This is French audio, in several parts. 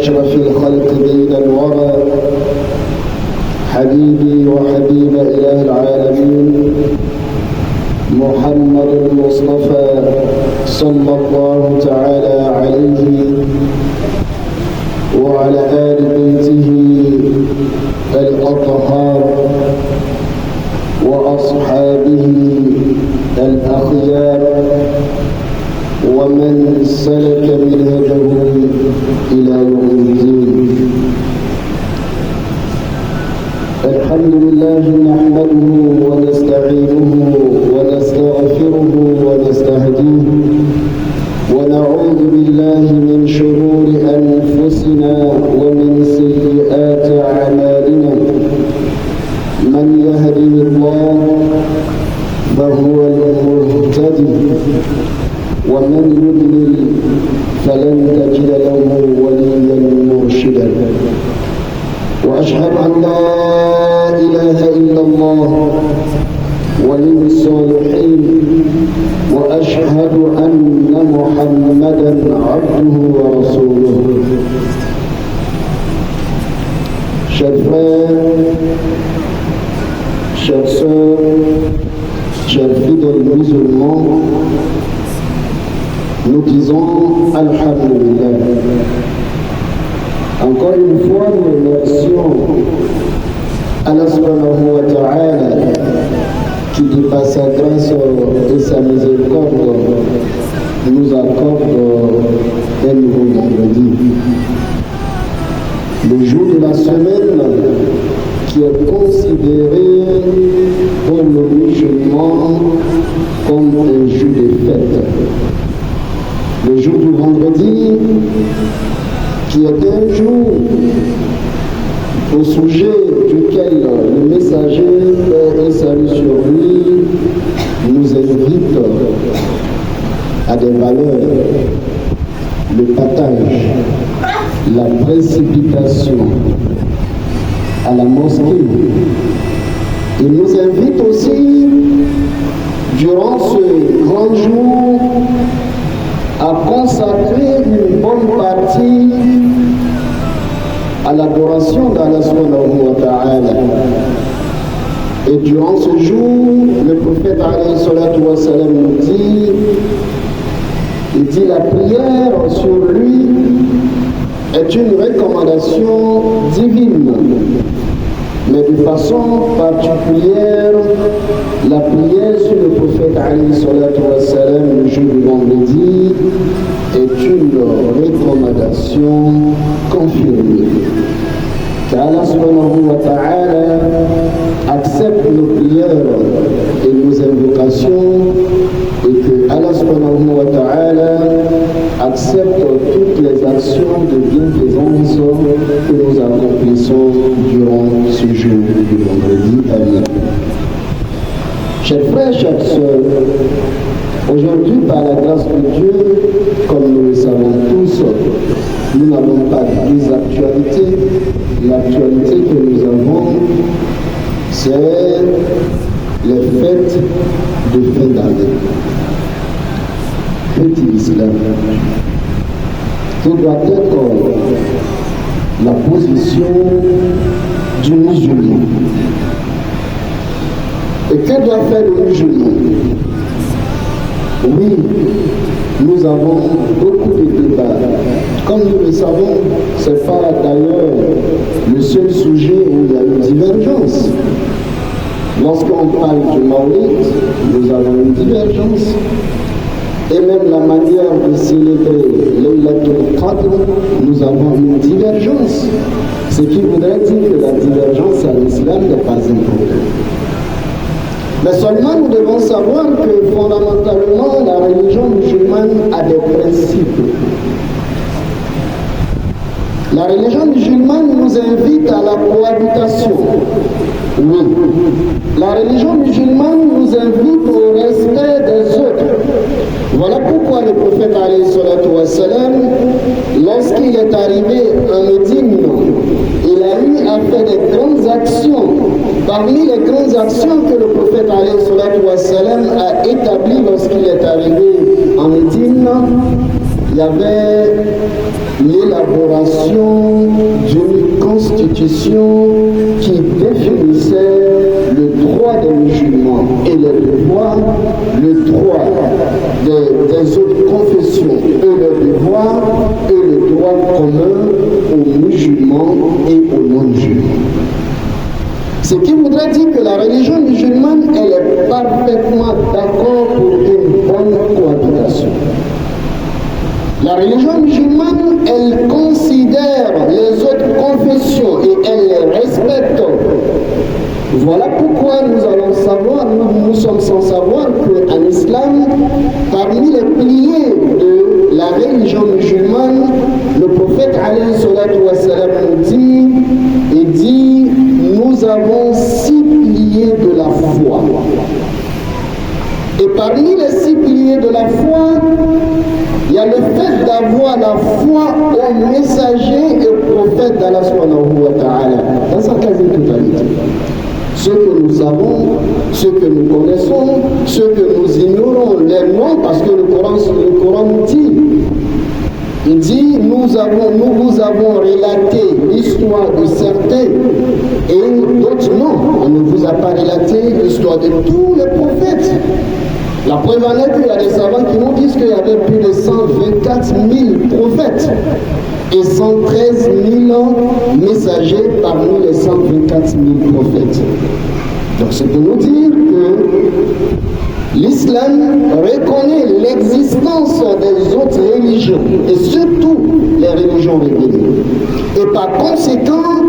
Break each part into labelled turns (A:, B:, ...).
A: أشرف الخلق بين الورى حبيبي وحبيب إله العالمين محمد المصطفى صلى الله تعالى عليه وعلى آل بيته الأطهار وأصحابه الأخيار ومن سلك منهجهم إلى يوم الدين. الحمد لله نحمده ونستعينه ونستغفره ونستهديه ونعوذ بالله من شرور أنفسنا ومن سيئات أعمالنا. من يهده الله فهو المهتدي ومن يضلل فلن تجد له وليا مرشدا. وأشهد أن لا إله إلا الله ولي الصالحين وأشهد أن محمدا عبده ورسوله. Chers frères, chers sœurs, chers fidèles musulmans, nous disons Alhamdulillah. Encore une fois, nous remercions Allah subhanahu wa ta'ala qui, par sa grâce et sa miséricorde, nous accorde un nouveau vendredi. Le jour de la semaine qui est considéré pour le musulman comme un jour de fête. Le jour du vendredi qui est un jour au sujet duquel le messager, paix et salut sur lui, nous invite à des valeurs, le partage, la précipitation à la mosquée. Il nous invite aussi, durant ce grand jour, à consacrer une bonne partie à l'adoration d'Allah subhanahu wa ta'ala. Et durant ce jour, le prophète alayhi salatu wa salam nous dit, il dit la prière sur lui est une recommandation divine. Mais de façon particulière, la prière sur le prophète alayhi salatu wa salam le jour du vendredi est une recommandation confirmée. Qu'Allah subhanahu wa ta'ala accepte nos prières et nos invocations et que Allah subhanahu wa ta'ala accepte toutes les actions de bienfaisance que nous accomplissons durant ce jour du vendredi. Amen. Chers frères, chères sœurs, aujourd'hui, par la grâce de Dieu, comme nous le savons tous, nous n'avons pas deux actualités. L'actualité que nous avons, c'est les fêtes de fin d'année. Fête l'islam. Tout doit être la position du musulman. Et que doit faire le musulman? Oui, nous avons beaucoup de débats. Comme nous le savons, ce n'est pas d'ailleurs le seul sujet où il y a une divergence. Lorsqu'on parle du Maulid, nous avons une divergence. Et même la manière de célébrer Laylatul Qadr, nous avons une divergence. Ce qui voudrait dire que la divergence à l'islam n'est pas un problème. Mais seulement nous devons savoir que fondamentalement la religion musulmane a des principes. La religion musulmane nous invite à la cohabitation. Oui. La religion musulmane nous invite au respect des autres. Voilà pourquoi le prophète alayhi salatu wa salam, lorsqu'il est arrivé en Médine, il a eu à faire des grandes actions. Parmi les grandes actions que le prophète alayhi salatu wa salam a établies lorsqu'il est arrivé en Médine, il y y avait l'élaboration d'une constitution qui définissait le droit des musulmans et les devoirs, le droit des autres confessions et leurs devoirs, et le droit commun aux musulmans et aux non-musulmans. Ce qui voudrait dire que la religion musulmane, elle est parfaitement d'accord pour une bonne cohabitation. La religion musulmane, elle considère les autres confessions et elle les respecte. Voilà pourquoi nous allons savoir, nous sommes sans savoir qu'en islam, parmi les piliers de la religion musulmane, le prophète alayhi salatu wa salam nous dit, il dit, nous avons 6 piliers de la foi. Et parmi les 6 piliers de la foi, il y a le fait d'avoir la foi au messager et prophète d'Allah subhanahu wa ta'ala, dans sa quasi-totalité. Ce que nous savons, ce que nous connaissons, ce que nous ignorons, les noms, parce que le Coran nous dit, il dit, nous vous avons relaté l'histoire de certains et d'autres non. On ne vous a pas relaté l'histoire de tous les prophètes. La preuve en est qu'il y a des savants qui nous disent qu'il y avait plus de 124 000 prophètes et 113 000 messagers parmi les 124 000 prophètes. Donc c'est pour nous dire que l'islam reconnaît l'existence des autres religions et surtout les religions rébelliques. Et par conséquent,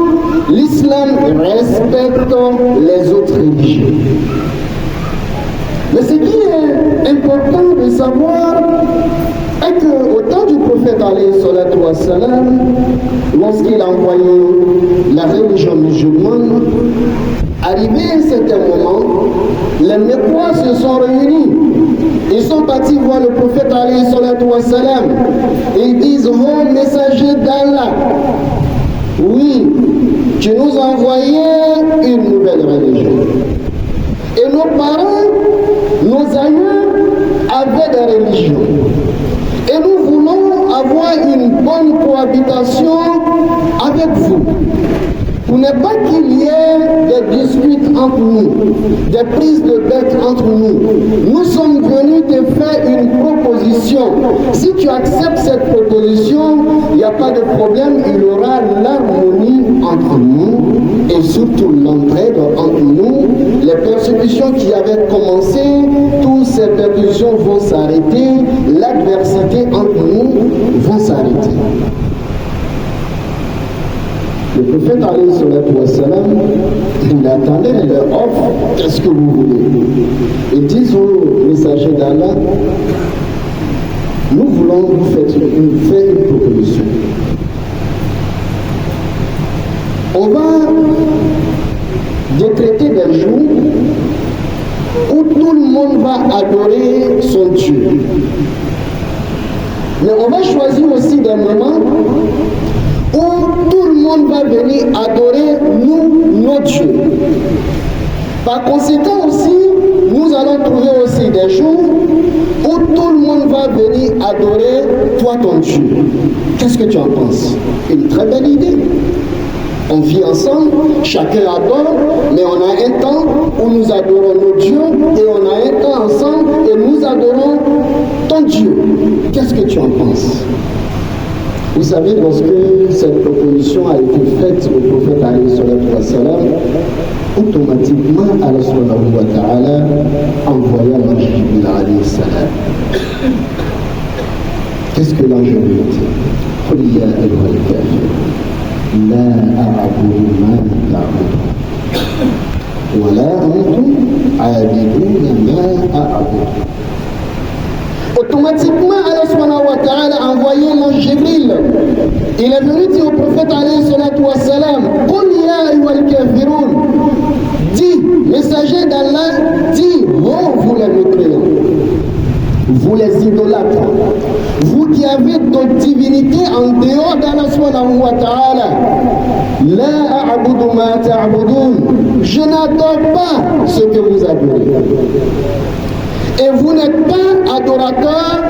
A: l'islam respecte les autres religions. Mais ce qui est important de savoir est qu'au temps du prophète alayhi salatu wa salam, lorsqu'il a envoyé la religion musulmane, arrivé à un certain moment, les Mécois se sont réunis. Ils sont partis voir le prophète alayhi salatu wa salam. Ils disent, oh messager d'Allah, oui, tu nous as envoyé une nouvelle religion. Et nos parents, nos aïeux avaient des religions. Et nous voulons avoir une bonne cohabitation avec vous. Pour ne pas qu'il y ait des disputes entre nous, des prises de bec entre nous. Nous sommes venus te faire une proposition. Si tu acceptes cette proposition, il n'y a pas de problème, il y aura l'harmonie entre nous et surtout l'entraide entre nous. Les persécutions qui avaient commencé, toutes ces persécutions vont s'arrêter, l'adversité entre nous va s'arrêter. Le prophète alayhi salatu wa salam, il attendait leur offre, qu'est-ce que vous voulez? Ils disent aux messagers d'Allah, nous voulons vous faire une proposition. On va décréter des jours où tout le monde va adorer son Dieu. Mais on va choisir aussi des moments où tout le monde va venir adorer nous, nos dieux. Par conséquent aussi, nous allons trouver aussi des jours où tout le monde va venir adorer toi, ton Dieu. Qu'est-ce que tu en penses? Une très belle idée. On vit ensemble, chacun adore, mais on a un temps où nous adorons nos dieux et on a un temps ensemble et nous adorons ton Dieu. Qu'est-ce que tu en penses? Vous savez, lorsque cette proposition a été faite au prophète alayhi salatu wa salam, automatiquement Allah subhanahu wa ta'ala envoya l'ange Jibril alayhi salam. Qu'est-ce que l'ange lui dit? قل يا أيها الكافرون لا أعبد ما تعبدون ولا أنتم عابدون ما أعبد. Automatiquement, Allah subhanahu wa ta'ala a envoyé l'ange Jibril. Il est venu dire au prophète alayhi salatu wa salam, Qul ya ayyuhal kafirun, dis, messager d'Allah, dis, oh vous les mécréants, vous les idolâtres, vous qui avez d'autres divinités en dehors d'Allah subhanahu wa ta'ala, la a'budu ma ta'budun, je n'adore pas ce que vous adorez. Et vous n'êtes pas adorateur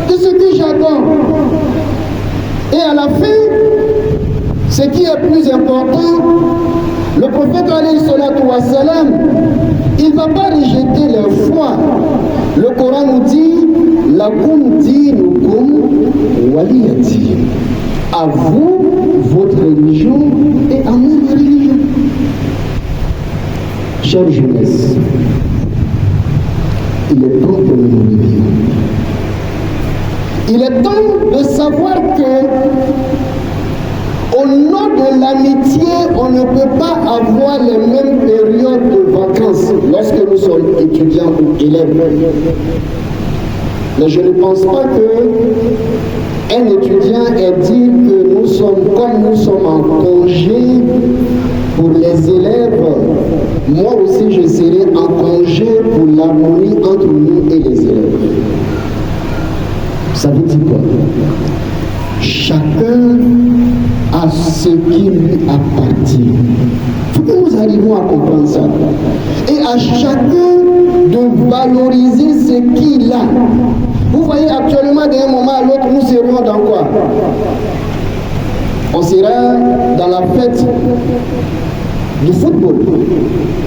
A: de ce que j'adore. Et à la fin, ce qui est plus important, le prophète alayhi salatu wa salam, il ne va pas rejeter leur foi. Le Coran nous dit lakum dinukum waliyati. À vous, votre religion, et à moi, ma religion. Chère jeunesse, il est temps que nous nous réveillions. Il est temps de savoir que au nom de l'amitié, on ne peut pas avoir les mêmes périodes de vacances lorsque nous sommes étudiants ou élèves. Mais je ne pense pas qu'un étudiant ait dit que nous sommes, comme nous sommes en congé pour les élèves, moi aussi je serai en congé pour l'harmonie entre nous et les élèves. Ça veut dire quoi? Chacun a ce qui lui appartient. Il faut que nous arrivions à comprendre ça. Et à chacun de valoriser ce qu'il a. Vous voyez actuellement d'un moment à l'autre, nous serons dans quoi? On sera dans la fête du football,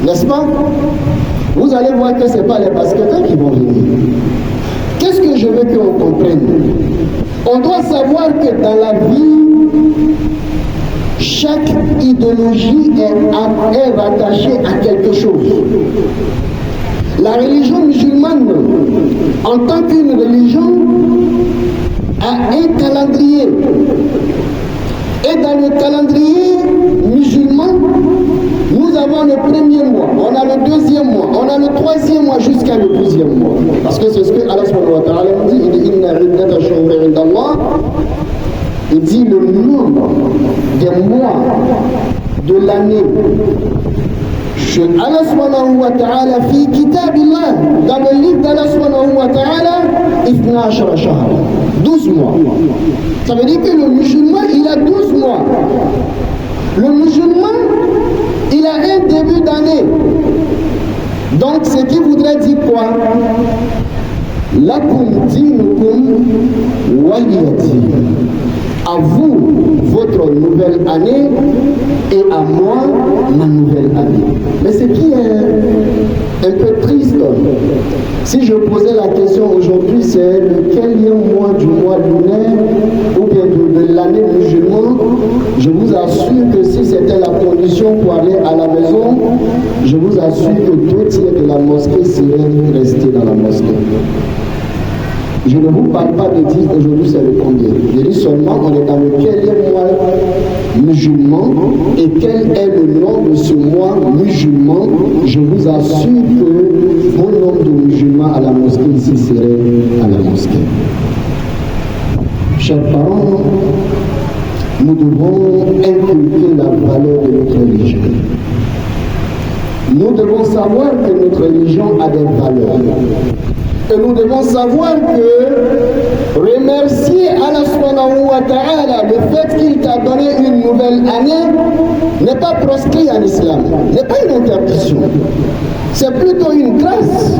A: n'est-ce pas? Vous allez voir que ce n'est pas les basketteurs qui vont venir. Qu'est-ce que je veux qu'on comprenne? On doit savoir que dans la vie, chaque idéologie est rattachée à quelque chose. La religion musulmane, en tant qu'une religion, a un calendrier. Et dans le calendrier musulman, nous avons le premier mois, on a le deuxième mois, on a le troisième mois jusqu'à le 12e mois. Parce que c'est ce que Allah subhanahu wa ta'ala dit, il dit inna iddata shuhuri indallah. Il dit le nombre des mois de l'année. Allah subhanahu wa ta'ala fi kitabillah, dans le livre d'Allah subhanahu wa ta'ala, ifna ashara shahr, 12 mois. Ça veut dire que le musulman, il a 12 mois. Le musulman, il a un début d'année. Donc, ce qui voudrait dire quoi? Lakum dinukum waliyati. À vous, votre nouvelle année, et à moi, ma nouvelle année. Mais ce qui est un peu triste, si je posais la question aujourd'hui, c'est lequel mois du mois lunaire ou bien de l'année musulmane, je vous assure que si c'était la condition pour aller à la maison, je vous assure que 2 tiers de la mosquée seraient restés dans la mosquée. Je ne vous parle pas de dire aujourd'hui c'est le combien. Je dis seulement on est dans le quel mois musulman et quel est le nom de ce mois musulman. Je vous assure que bon nombre de musulmans à la mosquée ici seraient à la mosquée. Chers parents, nous devons inculquer la valeur de notre religion. Nous devons savoir que notre religion a des valeurs. Et nous devons savoir que remercier Allah subhanahu wa ta'ala le fait qu'il t'a donné une nouvelle année n'est pas proscrit en islam, n'est pas une interdiction. C'est plutôt une grâce.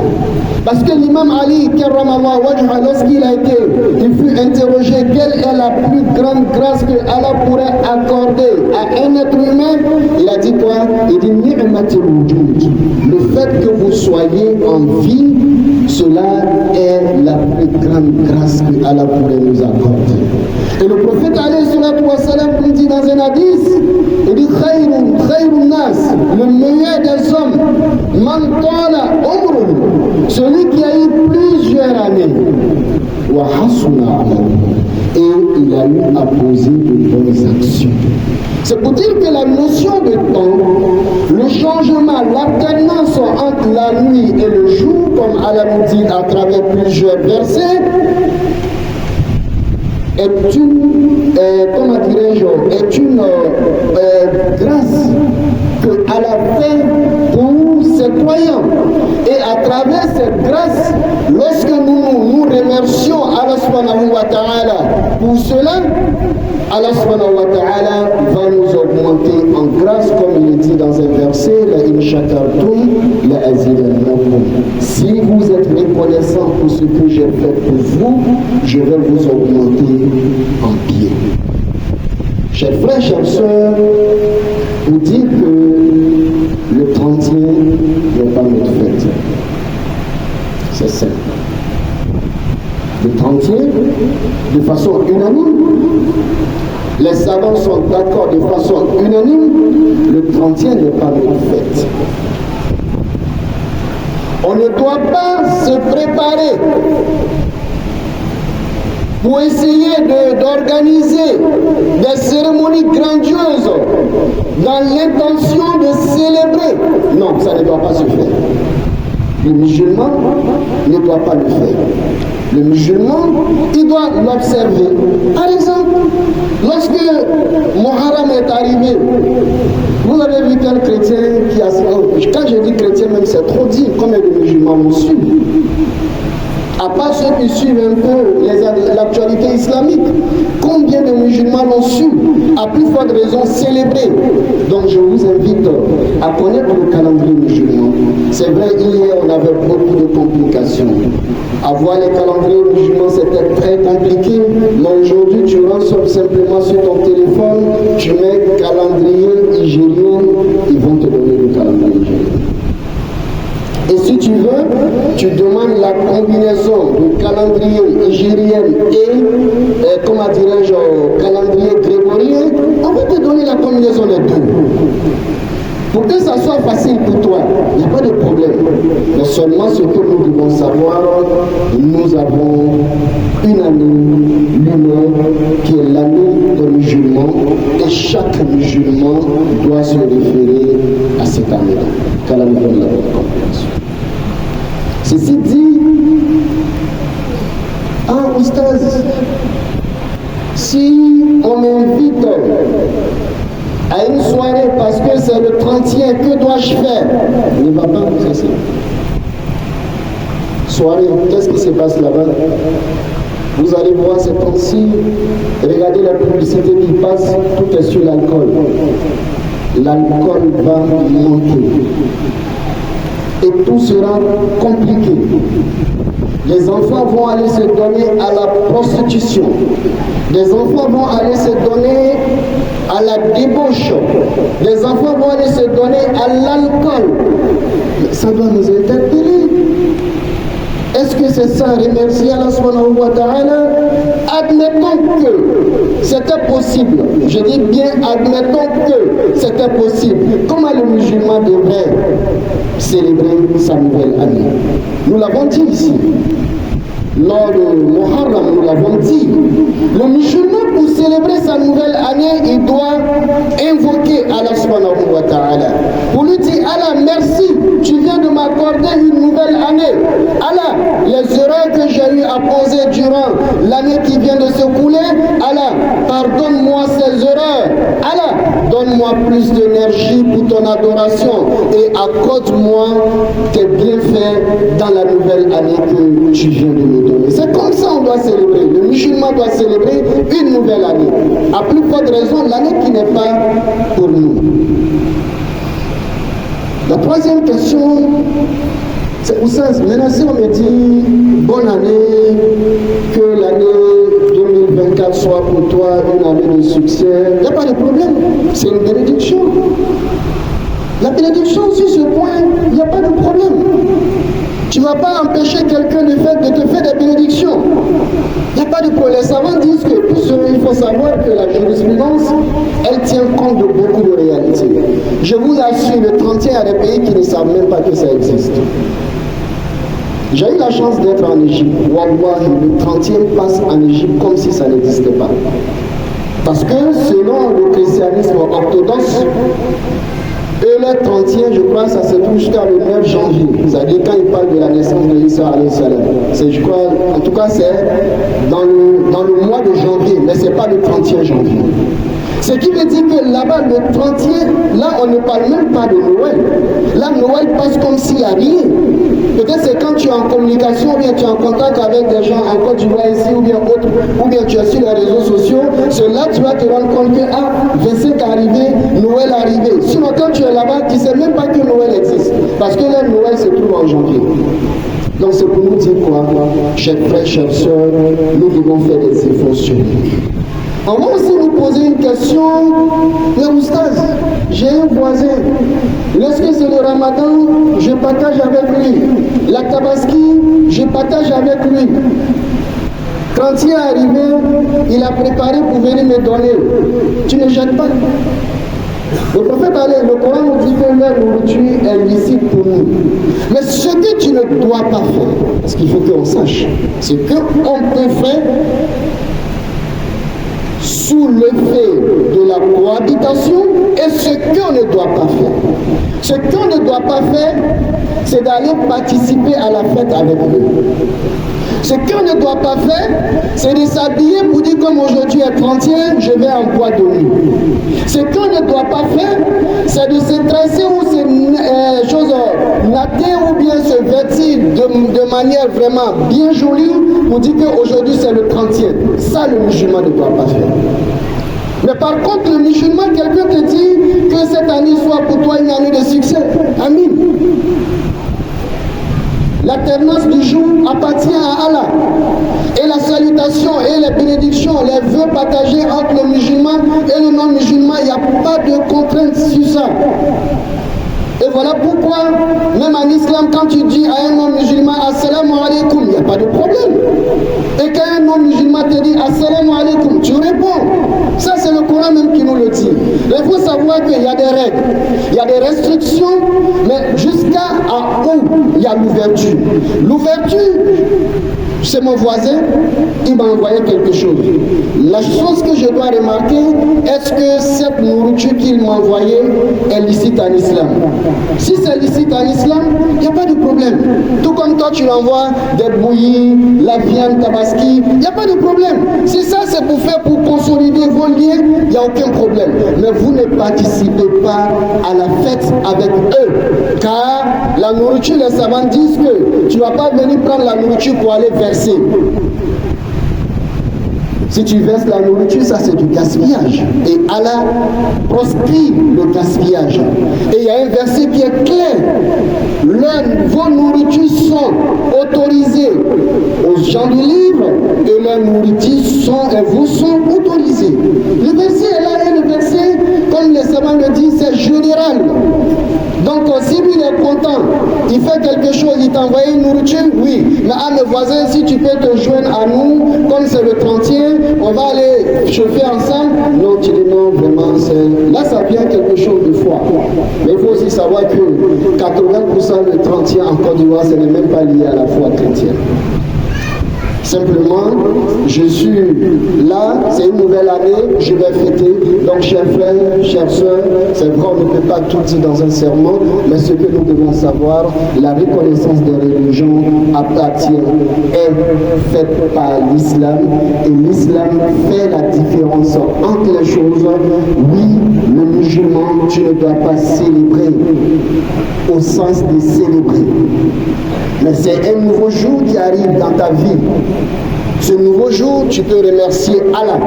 A: Parce que l'imam Ali, karramallahu wajha, lorsqu'il a été, il fut interrogé quelle est la plus grande grâce que Allah pourrait accorder à un être humain, il a dit quoi? Il dit ni'matul wujud. Le fait que vous soyez en vie, cela est la plus grande grâce que Allah pourrait nous accorder. Et le prophète alayhi salatu wa salam dit dans un hadith, il dit khayrun nas, le meilleur des hommes, man tala umruhu, celui qui a eu plusieurs années, wa hasuna amaluhu, et il a eu à poser de bonnes actions. C'est pour dire que la notion de temps, le changement, l'alternance entre la nuit et le jour, comme Allah nous dit à travers plusieurs versets, est une, comment dirais-je, est une grâce que Allah fait pour ses croyants. Et à travers cette grâce, lorsque nous remercions Allah subhanahu wa ta'ala pour cela, Allah subhanahu wa ta'ala va nous augmenter en grâce, comme il est dit dans un verset, la in shakartum la azidannakum. Si vous êtes reconnaissant pour ce que j'ai fait pour vous, je vais vous augmenter en bien. Chers frères, chères sœurs, vous dites que le 30e n'est pas notre fête. C'est simple. Le 30e, de façon unanime, les savants sont d'accord de façon unanime, le 30e n'est pas notre fête. On ne doit pas se préparer pour essayer d'organiser des cérémonies grandioses dans l'intention de célébrer. Non, ça ne doit pas se faire. Le musulman ne doit pas le faire. Le musulman, il doit l'observer. Par exemple, lorsque Muharram est arrivé, vous avez vu quel chrétien qui a... Quand je dis chrétien, même c'est trop dit, combien de musulmans m'ont su. À part ceux qui suivent un peu l'actualité islamique, combien de musulmans l'ont su, à plus forte raison célébrer. Donc je vous invite à connaître le calendrier musulman. C'est vrai, hier on avait beaucoup de complications. Avoir les calendriers musulmans c'était très compliqué, mais aujourd'hui tu rentres simplement sur ton téléphone, tu mets calendrier nigérien, ils vont te donner le calendrier nigérien. Et si tu veux, tu demandes la combinaison du calendrier nigérien et comment dirais-je, calendrier grégorien, on va te donner la combinaison des deux. Pour que ça soit facile pour toi, il n'y a pas de problème. Mais seulement ce que nous devons savoir, nous avons une année lunaire qui est l'année des musulmans et chaque musulman doit se référer à cette année-là. Qu'Allah nous donne la bonne compréhension. Ceci dit, oustaz, si on m'invite à une soirée parce que c'est le 30e, que dois-je faire? Ne va pas, c'est ça. Soirée, qu'est-ce qui se passe là-bas? Vous allez voir ces temps-ci, regardez la publicité qui passe, tout est sur l'alcool. L'alcool va monter. Et tout sera compliqué. Les enfants vont aller se donner à la prostitution. Les enfants vont aller se donner à la débauche. Les enfants vont aller se donner à l'alcool. Ça doit nous interpeller. Est-ce que c'est ça, remercier Allah subhanahu wa ta'ala? Admettons que c'était possible. Je dis bien, admettons que c'était possible. Comment le musulman devrait célébrer sa nouvelle année? Nous l'avons dit ici. Lors de Muharram, nous l'avons dit. Le musulman, pour célébrer sa nouvelle année, il doit invoquer Allah subhanahu wa ta'ala. Pour lui dire, Allah, merci, tu viens de m'accorder une nouvelle année. Allah, les erreurs que j'ai eu à poser durant l'année qui vient de s'écouler, Allah, pardonne-moi ces erreurs. Allah, donne-moi plus d'énergie pour ton adoration et accorde-moi tes bienfaits dans la nouvelle année que tu viens de me donner. C'est comme ça qu'on doit célébrer. Le musulman doit célébrer une nouvelle année. À plus forte raison, l'année qui n'est pas pour nous. La troisième question, c'est où ça, maintenant si on me dit bonne année, que l'année 2024 soit pour toi une année de succès, il n'y a pas de problème, c'est une bénédiction. La bénédiction sur ce point, il n'y a pas de problème. Tu ne vas pas empêcher quelqu'un de te faire des bénédictions. Il n'y a pas de problème. Les savants disent que il faut savoir que la jurisprudence, elle tient compte de beaucoup de réalités. Je vous assure, le 30e, il y a des pays qui ne savent même pas que ça existe. J'ai eu la chance d'être en Égypte. Wallahi, le 30e passe en Égypte comme si ça n'existait pas. Parce que selon le christianisme orthodoxe, et le 30e, je crois, ça se trouve jusqu'à le 9 janvier. C'est-à-dire quand il parle de la naissance de Isa alayhi salam. C'est, je crois, en tout cas, c'est dans le mois de janvier, mais ce n'est pas le 31 janvier. Ce qui veut dire que là-bas, le 30e, là, on ne parle même pas de Noël. Là, Noël passe comme s'il n'y a rien. Peut-être c'est quand tu es en communication, ou bien tu es en contact avec des gens en Côte d'Ivoire ici, ou bien autre, ou bien tu es sur les réseaux sociaux. C'est là que tu vas te rendre compte que, 25 arrivé, Noël arrivé. quand tu es là-bas, tu ne sais même pas que Noël existe. Parce que là, Noël se trouve en janvier. Donc c'est pour nous dire quoi, chers frères, chères sœurs, nous devons faire des efforts sur nous. On va aussi nous poser une question. Mais oustaz, j'ai un voisin. Lorsque c'est le ramadan, je partage avec lui. La tabaski, je partage avec lui. Quand il est arrivé, il a préparé pour venir me donner. Tu ne jettes pas. Le prophète allait, le Coran nous dit que leur nourriture est licite pour nous. Mais ce que tu ne dois pas faire, parce qu'il faut qu'on sache, c'est qu'on peut faire sous le fait de la cohabitation et ce qu'on ne doit pas faire. Ce qu'on ne doit pas faire, c'est d'aller participer à la fête avec eux. Ce qu'on ne doit pas faire, c'est de s'habiller pour dire comme aujourd'hui est 30e, je vais en boîte de nuit. Ce qu'on ne doit pas faire, c'est de se dresser ou se choses natter ou bien se vêtir de manière vraiment bien jolie pour dire qu'aujourd'hui c'est le 30e. Ça, le musulman ne doit pas faire. Mais par contre, le musulman, quelqu'un te dit que cette année soit pour toi une année de succès. Amin. L'alternance du jour appartient à Allah. Et la salutation et les bénédictions, les vœux partagés entre le musulman et le non-musulman, il n'y a pas de contrainte sur ça. Et voilà pourquoi, même en islam, quand tu dis à un non-musulman Assalamu alaikum, il n'y a pas de problème. Et quand un non-musulman te dit Assalamu alaikum, tu réponds. Ça, c'est le Coran même qui nous le dit. Il faut savoir qu'il y a des règles, il y a des restrictions, mais jusqu'à où il y a l'ouverture. L'ouverture, c'est mon voisin, il m'a envoyé quelque chose. La chose que je dois remarquer, est-ce que cette nourriture qu'il m'a envoyée est licite en islam? Si c'est licite en islam, il n'y a pas de problème. Tout comme toi, tu l'envoies des bouillies, la viande tabaski, il n'y a pas de problème. Si ça, c'est pour faire, pour consolider vos liens, il n'y a aucun problème. Mais vous ne participez pas à la fête avec eux. Car la nourriture, les savants disent que tu ne vas pas venir prendre la nourriture pour aller verser. Si tu verses la nourriture, ça c'est du gaspillage. Et Allah proscrit le gaspillage. Et il y a un verset qui est clair. Vos nourritures sont autorisées aux gens du livre et leurs nourritures vous sont autorisées. Le verset est là et le verset, comme les savants le disent, c'est général. Donc si lui il est content, il fait quelque chose, il t'a envoyé une nourriture, oui. Mais à mes voisins, si tu peux te joindre à nous, comme c'est le 30e, on va aller chauffer ensemble. Non, tu dis non, vraiment, là ça vient quelque chose de foi. Mais il faut aussi savoir que 80% de 30e en Côte d'Ivoire, ce n'est même pas lié à la foi chrétienne. Simplement, je suis là, c'est une nouvelle année, je vais fêter. Donc, chers frères, chères sœurs, c'est vrai, on ne peut pas tout dire dans un sermon, mais ce que nous devons savoir, la reconnaissance des religions appartient, est faite par l'islam, et l'islam fait la différence entre les choses. Oui, le musulman, tu ne dois pas célébrer au sens de célébrer. Mais c'est un nouveau jour qui arrive dans ta vie. Ce nouveau jour, tu peux remercier Allah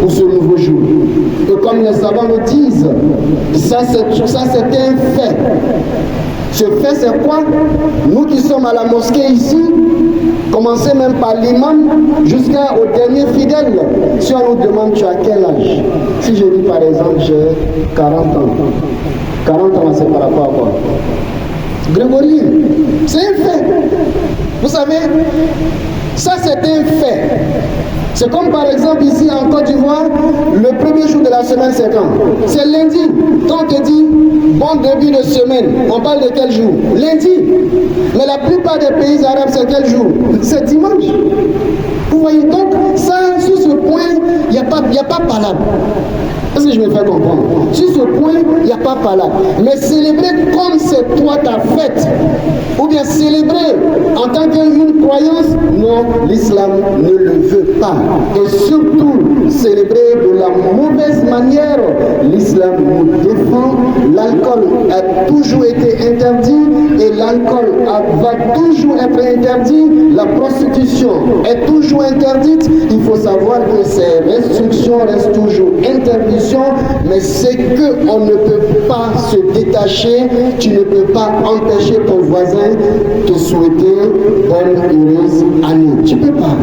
A: pour ce nouveau jour. Et comme les savants le disent, ça c'est un fait. Ce fait c'est quoi? Nous qui sommes à la mosquée ici, commencez même par l'imam jusqu'au dernier fidèle. Si on nous demande tu as quel âge? Si je dis par exemple j'ai 40 ans. 40 ans c'est par rapport à quoi? Grégorien, c'est un fait. Vous savez, ça c'est un fait. C'est comme par exemple ici en Côte d'Ivoire, le premier jour de la semaine c'est quand? C'est lundi. Quand on te dit bon début de semaine, on parle de quel jour? Lundi. Mais la plupart des pays arabes c'est quel jour? C'est dimanche. Vous voyez donc, ça, sur ce point, il n'y a pas palabre. Est-ce que je me fais comprendre? Sur ce point, il n'y a pas palabre. Mais célébrer comme c'est toi ta fête, ou bien célébrer en tant qu'une croyance, non, l'islam ne le veut pas. Et surtout, célébrer de la mauvaise manière, l'islam nous défend. L'alcool a toujours été interdit et l'alcool va toujours être interdit. La prostitution est toujours toujours interdites, il faut savoir que ces restrictions restent toujours interdiction, mais c'est qu'on ne peut pas se détacher, tu ne peux pas empêcher ton voisin de te souhaiter bonne heureuse année. Tu ne peux pas.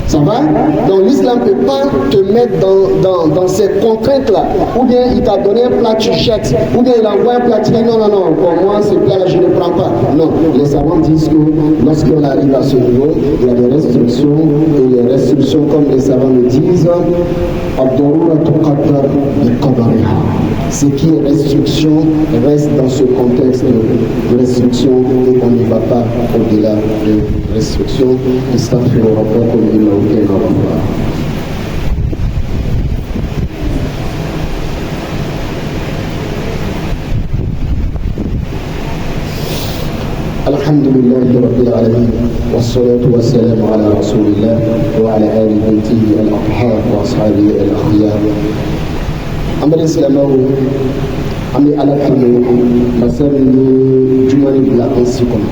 A: Ça va? Donc l'islam ne peut pas te mettre dans ces contraintes-là. Ou bien il t'a donné un plat, tu jettes. Ou bien il envoie un plat, tu dis non, pour moi ce plat-là je ne prends pas. Non, les savants disent que lorsqu'on arrive à ce niveau, il y a des restrictions. Et les restrictions, comme les savants le disent, ce qui est restriction reste dans ce contexte de restriction et on ne va pas au-delà de restriction. الحمد لله رب العالمين والصلاة والسلام على رسول الله وعلى آل بيته الأطهار وأصحابه الأخيار. أما الإسلام أمي على كل مسألة جمال بلا أنسكم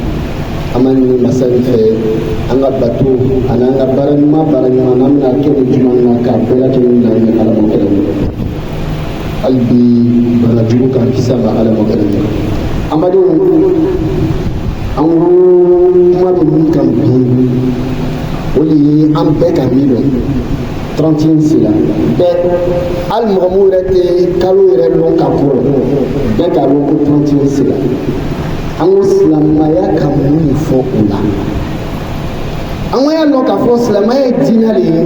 A: أماني مسألة أنا باتو أنا برنما نمنا كم جمالنا كابلا كمنا على مكان قلبي برجوك كسبة على مكان أما Angro kuma de mun kan bi o de ye an bɛɛ ka min dɔn 31 sera bɛɛ hali mɔgɔ mun yɛrɛ tɛ kalo yɛrɛ dɔn ka kɔrɔ bɛɛ ka dɔn ko 31 sera an ko silamaya ka mun fɔ o la an ko y'a dɔn k'a fɔ silamaya ye diinɛ de ye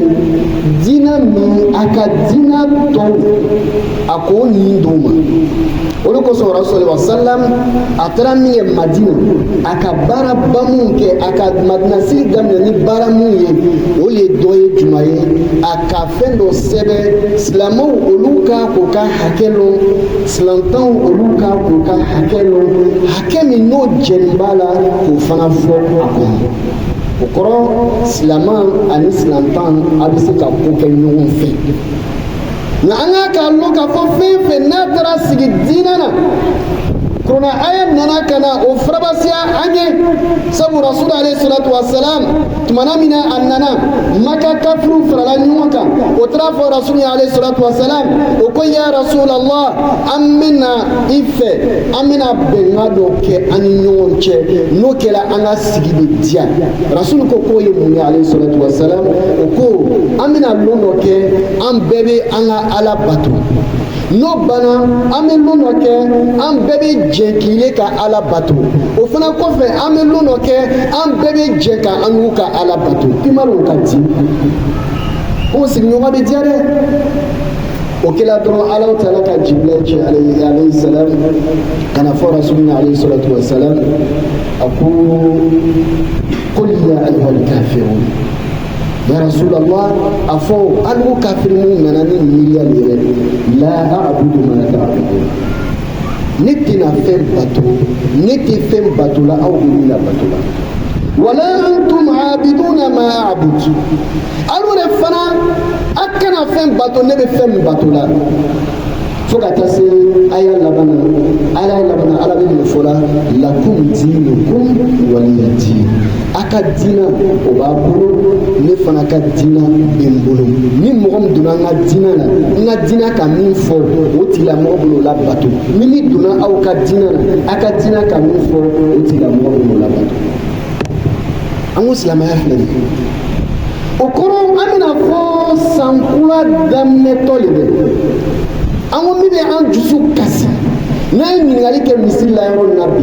A: diinɛ min a ka diinɛ tɔw a k'o nin d'o ma. O de kosɔn Rasulullah sallam a taara min ye Madina a ka baara ba mun kɛ a ka Madina sigi daminɛ ni baara mun ye o de ye dɔ ye juma ye a ka fɛn dɔ sɛbɛn silamɛw olu ka k'u ka hakɛ lɔn silamɛw olu ka k'u ka hakɛ lɔn hakɛ min n'o jɛni b'a la k'o fana fɔ a kɔnɔ. O kɔrɔ silamɛ ani silamɛtan a bɛ se ka ko kɛ ɲɔgɔn fɛ. Na an ka lɔn k'a fɔ fɛn fɛn n'a taara sigi diinɛ na kurana aya nana ka na o farabasiya an ye sabu Rasul alayhi salatu wasalam tumana min na a nana Maka kafiru farala ɲɔgɔn kan o taara fɔ Rasul alayhi salatu wasalam o ko ya Rasulallah an bɛna i fɛ an bɛna bɛnkan dɔ kɛ an ni ɲɔgɔn cɛ n'o kɛra an ka sigi bɛ diya Rasul ko k'o ye mun ye alayhi salatu wasalam o ko an bɛna lɔn dɔ kɛ an bɛɛ bɛ an ka Ala bato n'o banna an bɛ lɔn dɔ kɛ an bɛɛ bɛ jɛ k'i ka Ala bato o fana kɔfɛ an bɛ lɔn dɔ kɛ an bɛɛ bɛ jɛ ka an n'u ka Ala bato i ma dɔn o ka di o sigiɲɔgɔn bɛ diya dɛ o kɛra dɔrɔn Ala Taala ka Jibril ci alayhi salam ka na fɔ Rasulina alayhi salatu wa salam a ko qul ya ayyuhal kafirun ya Rasulallah a fɔ hali ko kafiri mun nana ni miiriya yɛrɛ la a'budu ma ta'budun ne tɛna fɛn bato ne tɛ fɛn bato la aw bɛ min na bato la wala antum aabiduna ma a'budu alu de fana a kana fɛn bato ne bɛ fɛn min bato la fo ka taa se aya laban na Ala bɛ mun fɔ la lakum diinukum waliya diin a ka diinɛ o b'a bolo ne fana ka diinɛ bɛ n bolo ni mɔgɔ min donna n ka diinɛ na n ka diinɛ ka min fɔ o tigilamɔgɔ b'o la bato ni min donna aw ka diinɛ na a ka diinɛ ka min fɔ o tigilamɔgɔ b'o la bato an ko silamɛya filɛ nin ye o kɔrɔ an bɛna fɔ san kura daminɛtɔ de bɛ an ko min bɛ an dusu kasi n'an ye ɲininkali kɛ misiri la yɔrɔ na bi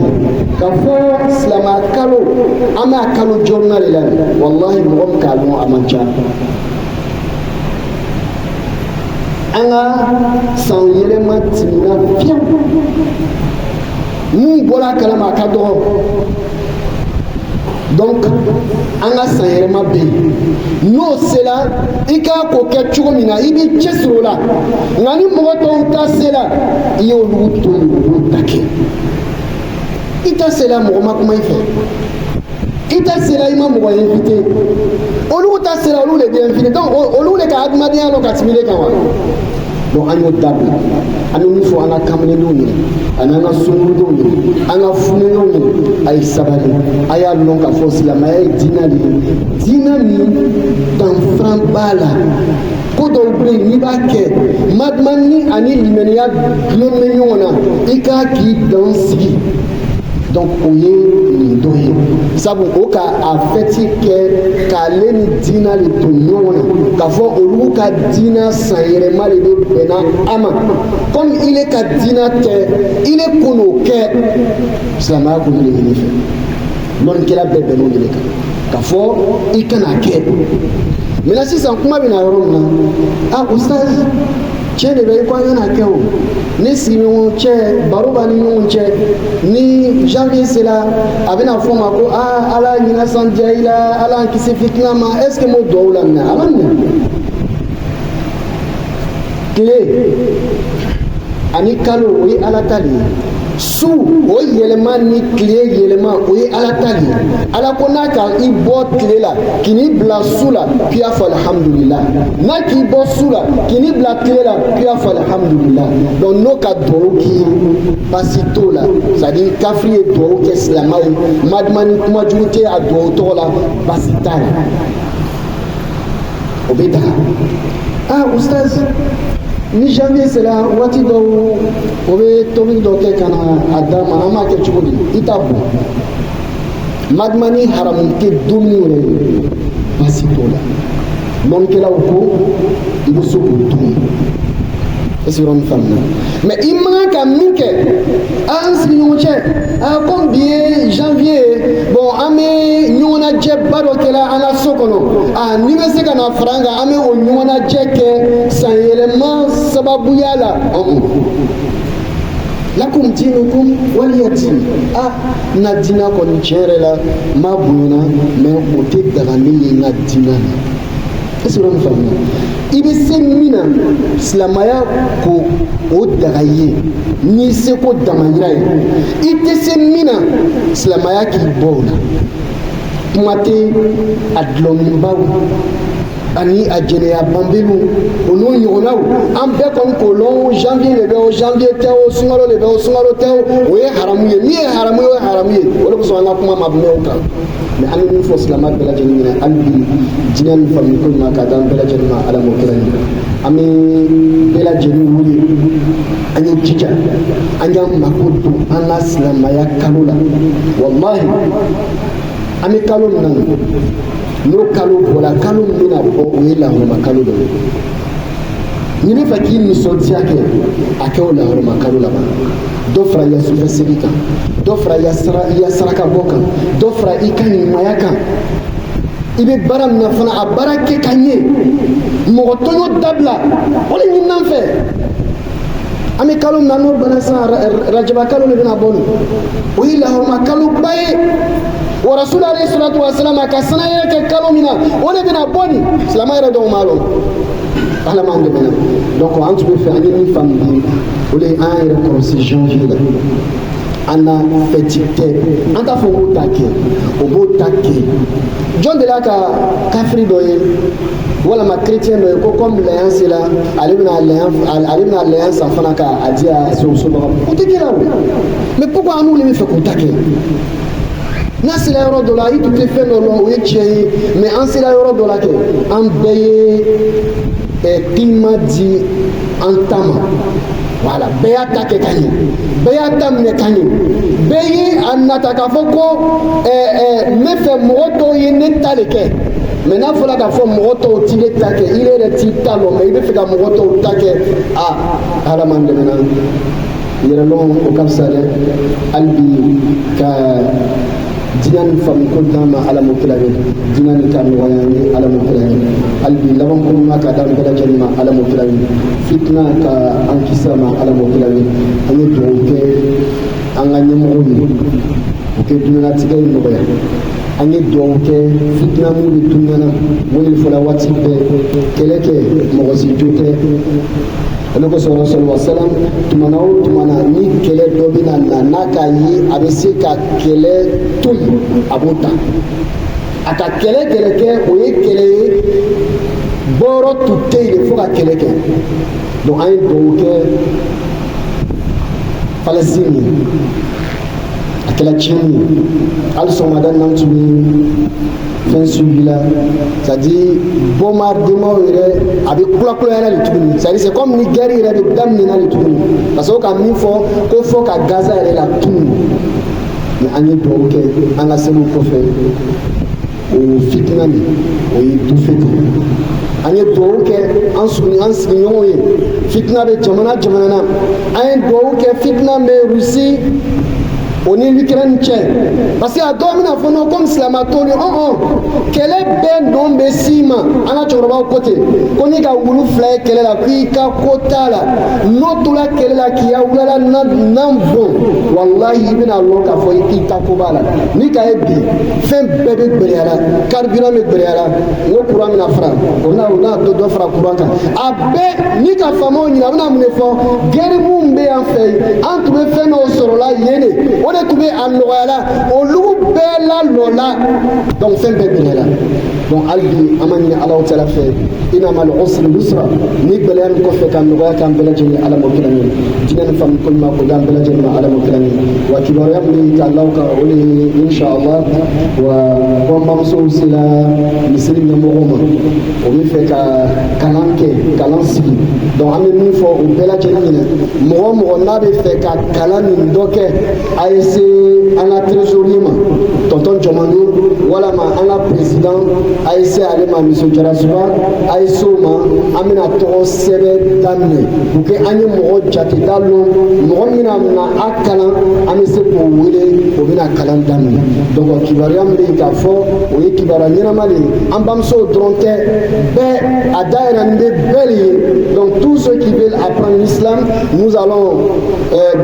A: ka fɔ silamɛya kalo an bɛ a kalo jɔrɔna de la walahi mɔgɔ min k'a dɔn a man ca an ka san yɛlɛma tɛmɛna fiyewu mun bɔra a kalama a ka dɔgɔ donc an ka san yɛlɛma bɛ yen n'o sera i k'a ko kɛ cogo min na i b'i cɛsiri o la nka ni mɔgɔ tɔw ta sera i y'olu to yen olu ta kɛ i ta sera mɔgɔ ma kuma i fɛ i ta sera i ma mɔgɔ invité olu ta sera olu de bɛ invité donc olu de ka adamadenya lɔ ka tɛmɛ ne kan wa donc an y'o dabila an bɛ min fɔ an ka kamalendenw ye ani an ka sunkurudenw ye an ka funɛɲɔgɔnw ye a ye sabali a y'a lɔn k'a fɔ silamɛya ye diinɛ de ye diinɛ min danfara b'a la ko dɔw bɛ yen n'i b'a kɛ madumani ani limaniya dulonnen bɛ ɲɔgɔn na i k'a k'i dan sigi donc o ye nin dɔ ye sabu o ka a fɛti kɛ k'ale ni diinɛ de don ɲɔgɔn na k'a fɔ olu ka diinɛ san yɛrɛma de bɛ bɛnna a ma comme ile ka diinɛ tɛ ile ko n'o kɛ silamɛya ko ne de ɲini fɛ lɔnnikɛla bɛɛ bɛnn'o de kan k'a fɔ i kana kɛ maintenant sisan kuma bɛ na yɔrɔ min na ustaz cɛ de bɛ i ko an kana kɛ o ne sigiɲɔgɔn cɛ baro b'a ni ɲɔgɔn cɛ ni janvier sera a bɛna fɔ ma ko ala ɲina san diya i la ala an kisi fitina ma est ce que m'o duwawu laminɛ ala minɛ tile ani kalo o ye ala ta de ye su o yɛlɛma ni tile yɛlɛma o ye ala ta de ye ala ko n'a ka i bɔ tile la k'i ni bila su la k'i y'a fɔ alhamdulillah n'a k'i bɔ su la k'i ni bila tile la k'i y'a fɔ alhamdulillah donc n'o ka duwawu k'i ye baasi t'o la c'est à dire kafiri ye duwawu kɛ silamɛ ye madumani kuma jugu tɛ a duwawu tɔgɔ la baasi t'a la o bɛ daga ustaz ni janvier sera waati dɔw o bɛ tobili dɔ kɛ ka na a d'a ma an b'a kɛ cogo di i t'a bɔ madumani haramu tɛ dumuni yɛrɛ ye baasi t'o la lɔnnikɛlaw ko i bɛ se k'o dun est-ce que yɔrɔ min faamuna mais i man kan ka min kɛ an sigiɲɔgɔn cɛ comme bi ye janvier ye bon an bɛ ɲɔgɔnnajɛba dɔ kɛla an ka so kɔnɔ n'i bɛ se ka na fara an kan an bɛ o ɲɔgɔnnajɛ kɛ san yɛlɛma sababuya la lakum dinukum waliya din n ka diinɛ kɔni tiɲɛ yɛrɛ la n b'a bonyana mais o tɛ daga ne ye n ka diinɛ la est-ce que yɔrɔ min faamuna i bɛ se min na silamɛya ko o daga ye n'i seko damayira ye i tɛ se min na silamɛya k'i bɔ o la kuma tɛ a dulɔminbaw ani a jɛnɛya banbeliw o n'o ɲɔgɔnnaw an bɛɛ kɔni k'o lɔn janvier de bɛ o janvier tɛ o sunkalo de bɛ o sunkalo tɛ o ye haramu ye min ye haramu ye o ye haramu ye o de kosɔn an ka kuma ma mɛn o kan mais an bɛ min fɔ silamɛ bɛɛ lajɛlen ɲɛna hali bi diinɛ ni famille ko ɲuman k'a d'an bɛɛ lajɛlen ma ala m'o kɛra ye an bɛ bɛɛ lajɛlen wuli an ye jija an y'an mako don an ka silamɛya kalo la walahi an bɛ kalo min na n'o kalo bɔra kalo min bɛna bɔ o ye lahɔrɔma kalo dɔ ye n'i bɛ fɛ k'i nisɔndiya kɛ a kɛ o lahɔrɔma kalo laban dɔ fara i ya sufɛseli kan dɔ fara i ya saraka bɔ kan dɔ fara i ka ɲumanya kan i bɛ baara min na fana a baara kɛ ka ɲɛ mɔgɔ tɔɲɔ dabila o de ɲini an fɛ an bɛ kalo min na n'o bana sisan rajaba kalo de bɛna bɔ nin o ye lahɔrɔma kaloba ye wa rasul alayhi salatu wa salam ka sanaya kɛ kalo min na o de bɛna bɔ nin silamɛ yɛrɛ dɔw m'a dɔn ala m'an dɛmɛ na donc an tun bɛ fɛ an ye min faamu bi o de ye an yɛrɛ kɔlɔsi janvier la an na fɛti tɛ an t'a fɔ k'o t'a kɛ o b'o ta kɛ jɔn de la ka kafiri dɔ ye walama chrétien dɔ ye ko comme lɛyan sera ale bɛna lɛyan san fana k'a di a sobaga o tɛ kɛ la o mais pourquoi an n'olu bɛ fɛ k'o ta kɛ n'a sera yɔrɔ dɔ la i tun tɛ fɛn dɔ lɔn o ye tiɲɛ ye mais an sera yɔrɔ dɔ la kɛ an bɛɛ ye climat di an ta ma voilà bɛɛ y'a ta kɛ ka ɲɛ bɛɛ y'a ta minɛ ka ɲɛ bɛɛ ye a nata k'a fɔ ko n bɛ fɛ mɔgɔ tɔw ye ne ta de kɛ mais n'a fɔra k'a fɔ mɔgɔ tɔw ti ne ta kɛ i yɛrɛ t'i ta lɔn mais i bɛ fɛ ka mɔgɔ tɔw ta kɛ ala m'an dɛmɛ na yɛrɛ lɔn o ka fisa dɛ hali bi ka diinɛ ni faamu ko d'an ma ala m'o kɛra ye diinɛ ni ka nɔgɔya an ye ala m'o kɛra ye hali bi laban ko ɲuman ka d'an bɛɛ lajɛlen ma ala m'o kɛra ye fitina ka an kisi a ma ala m'o kɛra ye an ye dugawu kɛ an ka ɲɛmɔgɔw ye o kɛ duniyalatigɛ ye nɔgɔya an ye dugawu kɛ fitina minnu bɛ dunuya na wele fɔla waati bɛɛ kɛlɛ kɛ mɔgɔ si jo tɛ ale ko sɔrɔ sɔrɔ salam tumana o tumana ni kɛlɛ dɔ bɛ na n'a k'a ye a bɛ se ka kɛlɛ to yen a b'o ta a ka kɛlɛ kɛ o ye kɛlɛ ye Boro tout il faut à quelqu'un. Donc, un donc Palestine, à quelle Tchénie, à son madame Nantoumi, fin celui-là, c'est-à-dire, bombardement avec quoi le tout. C'est-à-dire, c'est comme une guerre, il y a des dames le tout. Parce qu'on a mis fort, qu'il faut qu'à Gaza, elle est la tout. Mais on est donc, on a ce mot qu'on fait. Au fitnami o ye du fiti an ye duwawu kɛ an sigiɲɔgɔnw ye fitina bɛ jamana na an ye duwawu kɛ fitina bɛ Rusi o ni l'Ukraine cɛ parce que a dɔw bɛna fɔ non comme silamɛ t'olu kɛlɛ bɛɛ nɔ bɛ s'i ma an ka cɛkɔrɔbaw ko ten ko n'i ka wulu fila ye kɛlɛ la k'i ka ko t'a la n'o tora kɛlɛ la k'i ya wulala nan bon walahi i bɛna lɔn k'a fɔ i ta ko b'a la n'i ka ye bi fɛn bɛɛ bɛ gbɛlɛya la carburant bɛ gbɛlɛya la n ko courant bɛna fara o bɛna dɔ fara courant kan a bɛɛ n'i ka faamaw ɲini a bɛna mun de fɔ guerre mun bɛ yan fɛ an tun bɛ fɛn dɔw sɔrɔla yen de o de tun bɛ a nɔgɔyala olu bɛɛ lalɔla donc fɛn bɛɛ gbɛlɛya la donc hali bi an ma ɲini Alahu Taala fɛ ina mal usri yusra ni gbɛlɛya min kɔfɛ ka nɔgɔya k'an bɛɛ lajɛlen Ala m'o kira ɲini diinɛ ni faamu ko ɲuman ko d'an bɛɛ lajɛlen ma Ala m'o kira ɲini wa kibaruya min bɛ k'Alahu kan o de ye inshallah wa bɔnbamusow sera misiri ɲɛmɔgɔw ma o bɛ fɛ ka kalan sigi donc an bɛ min fɔ o bɛɛ lajɛlen ɲinɛ mɔgɔ mɔgɔ n'a bɛ fɛ ka kalan nin dɔ kɛ a ye se an ka trésorier ma tonton Jɔmando walama an ka président a ye se ale ma monsieur Jarasuba a ye se o ma an bɛna tɔgɔ sɛbɛn daminɛ pour que an ye mɔgɔ jateta lɔn mɔgɔ min na a kalan an bɛ se k'o wele o bɛna kalan daminɛ donc kibaruya min bɛ yen k'a fɔ o ye kibaruya ɲɛnama de ye an bamusow dɔrɔn tɛ bɛɛ a dayɛlɛlen bɛ bɛɛ de ye donc tous ceux qui veulent apprendre l'islam nous allons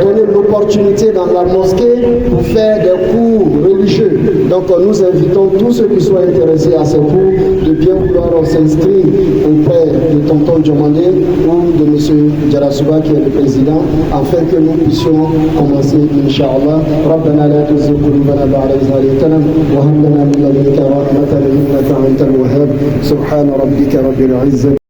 A: donner l'opportunité dans la mosquée pour faire des cours religieux. Donc nous invitons tous ceux qui sont intéressés à ces cours de bien vouloir s'inscrire auprès de tonton Jomandé ou de monsieur Jarasuba qui est le président afin que nous puissions commencer Inch'Allah. ربنا لا تزغ قلوبنا بعد إذ هديتنا وهب لنا من لدنك رحمة إنك أنت الوهاب سبحان ربك رب العزة